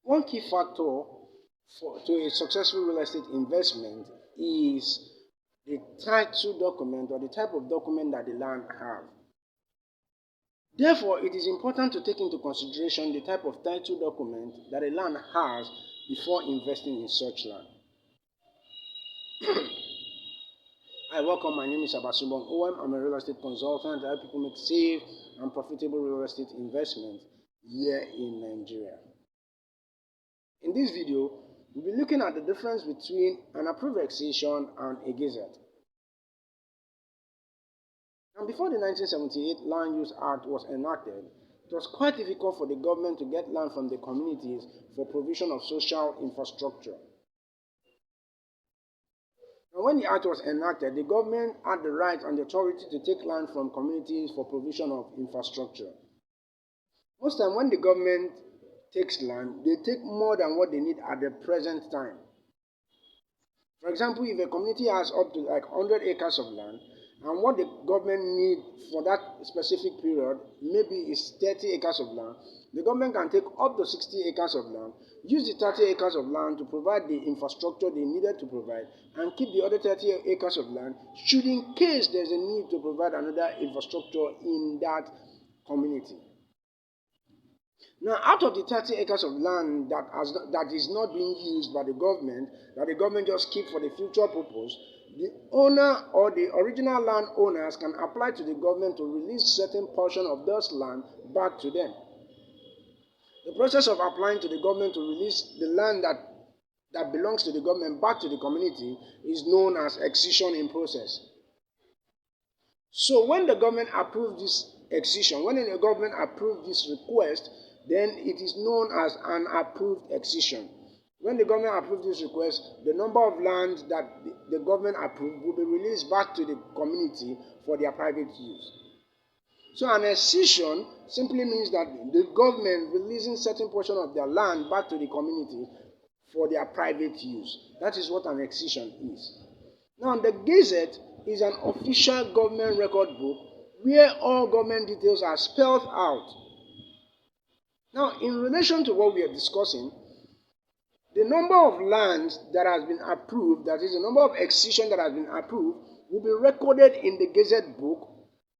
One key factor to a successful real estate investment is the title document or the type of document that the land has. Therefore, it is important to take into consideration the type of title document that a land has before investing in such land. Hi, welcome. My name is Abasubong OM. I'm a real estate consultant. I help people make safe and profitable real estate investments here in Nigeria. In this video, we'll be looking at the difference between an approved excision and a gazette. Now, before the 1978 Land Use Act was enacted, it was quite difficult for the government to get land from the communities for provision of social infrastructure. Now, when the act was enacted, the government had the right and the authority to take land from communities for provision of infrastructure. Most time when the government takes land, they take more than what they need at the present time. For example, if a community has up to like 100 acres of land, and what the government needs for that specific period maybe is 30 acres of land, the government can take up to 60 acres of land, use the 30 acres of land to provide the infrastructure they needed to provide, and keep the other 30 acres of land should in case there's a need to provide another infrastructure in that community. Now, out of the 30 acres of land that is not being used by the government, that the government just keep for the future purpose, the owner or the original landowners can apply to the government to release certain portion of those land back to them. The process of applying to the government to release the land that belongs to the government back to the community is known as excision in process. So when the government approves this excision, when the government approves this request, then it is known as an approved excision. When the government approves this request, the number of land that the government approved will be released back to the community for their private use. So an excision simply means that the government releasing certain portion of their land back to the community for their private use. That is what an excision is. Now, the Gazette is an official government record book where all government details are spelled out. Now, in relation to what we are discussing, the number of lands that has been approved, that is the number of excision that has been approved, will be recorded in the Gazette book,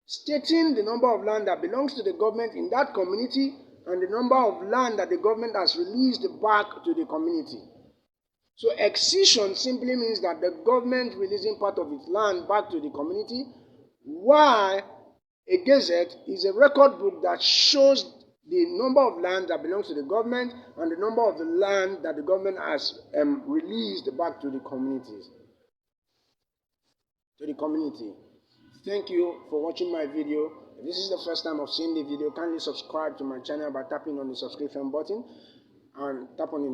stating the number of land that belongs to the government in that community and the number of land that the government has released back to the community. So excision simply means that the government releasing part of its land back to the community, while a Gazette is a record book that shows the number of land that belongs to the government and the number of the land that the government has released back to the communities. Thank you for watching my video. If this is the first time of seeing the video, kindly subscribe to my channel by tapping on the subscription button and tap on the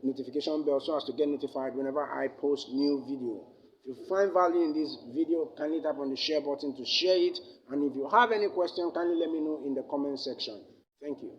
notification bell so as to get notified whenever I post new video. If you find value in this video, kindly tap on the share button to share it. And if you have any question, kindly let me know in the comment section. Thank you.